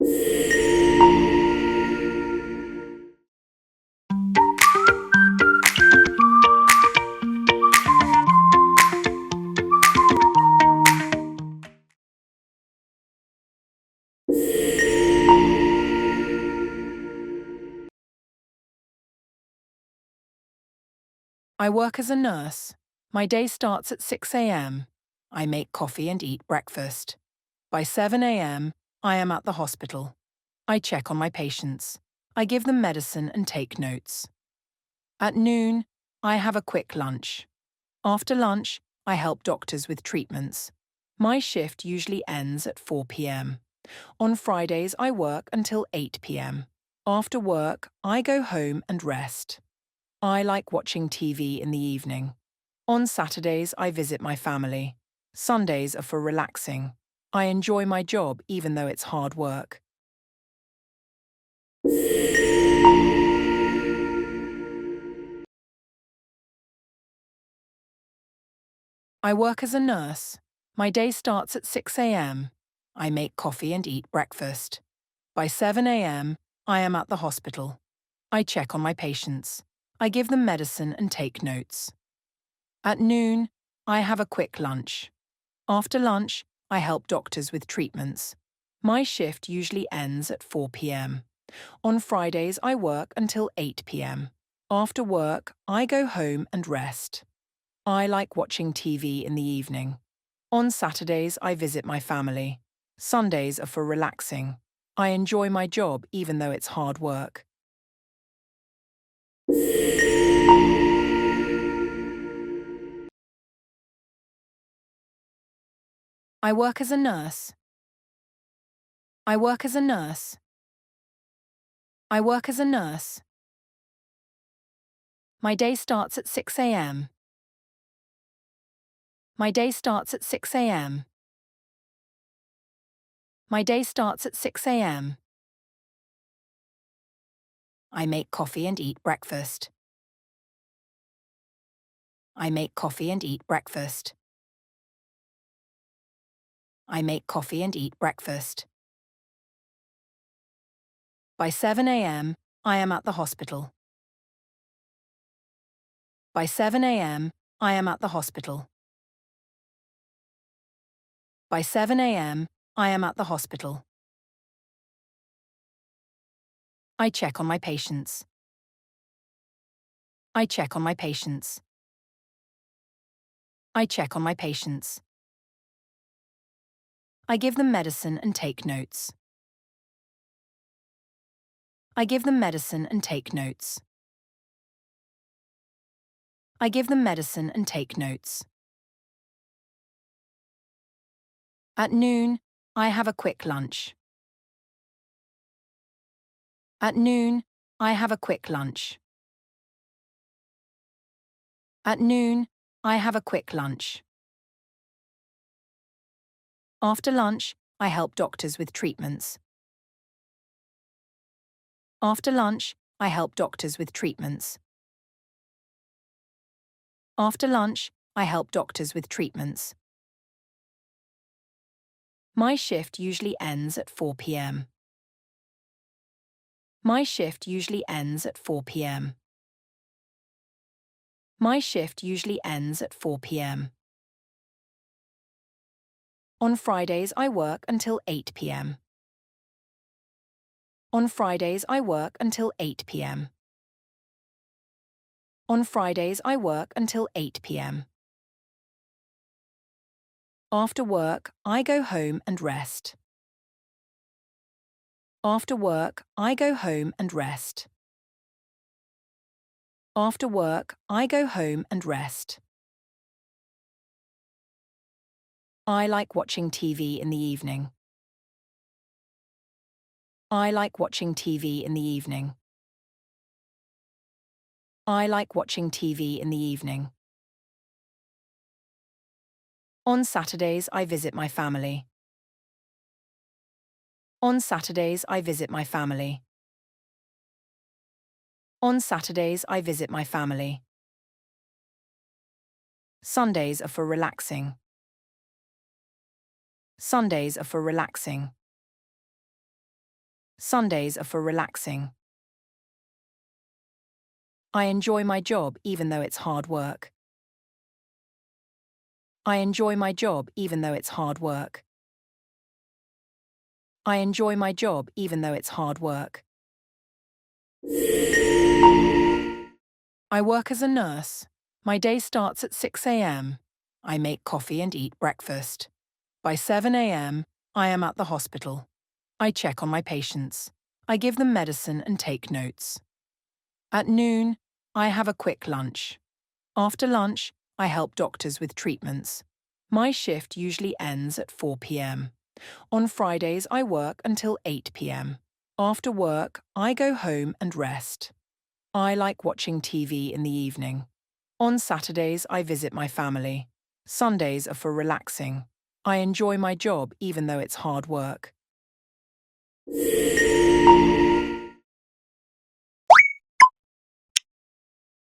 I work as a nurse. My day starts at 6 a.m. I make coffee and eat breakfast. By 7 a.m., I am at the hospital. I check on my patients. I give them medicine and take notes. At noon, I have a quick lunch. After lunch, I help doctors with treatments. My shift usually ends at 4 p.m. On Fridays, I work until 8 p.m. After work, I go home and rest. I like watching TV in the evening. On Saturdays, I visit my family. Sundays are for relaxing. I enjoy my job even though it's hard work. I work as a nurse. My day starts at 6 a.m. I make coffee and eat breakfast. By 7 a.m., I am at the hospital. I check on my patients. I give them medicine and take notes. At noon, I have a quick lunch. After lunch, I help doctors with treatments. My shift usually ends at 4 p.m. On Fridays, I work until 8 p.m. After work, I go home and rest. I like watching TV in the evening. On Saturdays, I visit my family. Sundays are for relaxing. I enjoy my job even though it's hard work. I work as a nurse. I work as a nurse. I work as a nurse. My day starts at 6 a.m. My day starts at 6 a.m. My day starts at 6 a.m. I make coffee and eat breakfast. I make coffee and eat breakfast. I make coffee and eat breakfast. By 7 a.m., I am at the hospital. By 7 a.m., I am at the hospital. By 7 a.m., I am at the hospital. I check on my patients. I check on my patients. I check on my patients. I give them medicine and take notes. I give them medicine and take notes. I give them medicine and take notes. At noon, I have a quick lunch. At noon, I have a quick lunch. At noon, I have a quick lunch. After lunch, I help doctors with treatments. After lunch, I help doctors with treatments. After lunch, I help doctors with treatments. My shift usually ends at 4 p.m. My shift usually ends at 4 p.m. My shift usually ends at 4 p.m. On Fridays, I work until 8 p.m. On Fridays, I work until 8 p.m. On Fridays, I work until 8 p.m. After work, I go home and rest. After work, I go home and rest. After work, I go home and rest. I like watching TV in the evening. I like watching TV in the evening. I like watching TV in the evening. On Saturdays, I visit my family. On Saturdays, I visit my family. On Saturdays, I visit my family. Sundays are for relaxing. Sundays are for relaxing. Sundays are for relaxing. I enjoy my job even though it's hard work. I enjoy my job even though it's hard work. I enjoy my job even though it's hard work. I work as a nurse. My day starts at 6 a.m. I make coffee and eat breakfast. By 7 a.m., I am at the hospital. I check on my patients. I give them medicine and take notes. At noon, I have a quick lunch. After lunch, I help doctors with treatments. My shift usually ends at 4 p.m. On Fridays, I work until 8 p.m. After work, I go home and rest. I like watching TV in the evening. On Saturdays, I visit my family. Sundays are for relaxing. I enjoy my job even though it's hard work.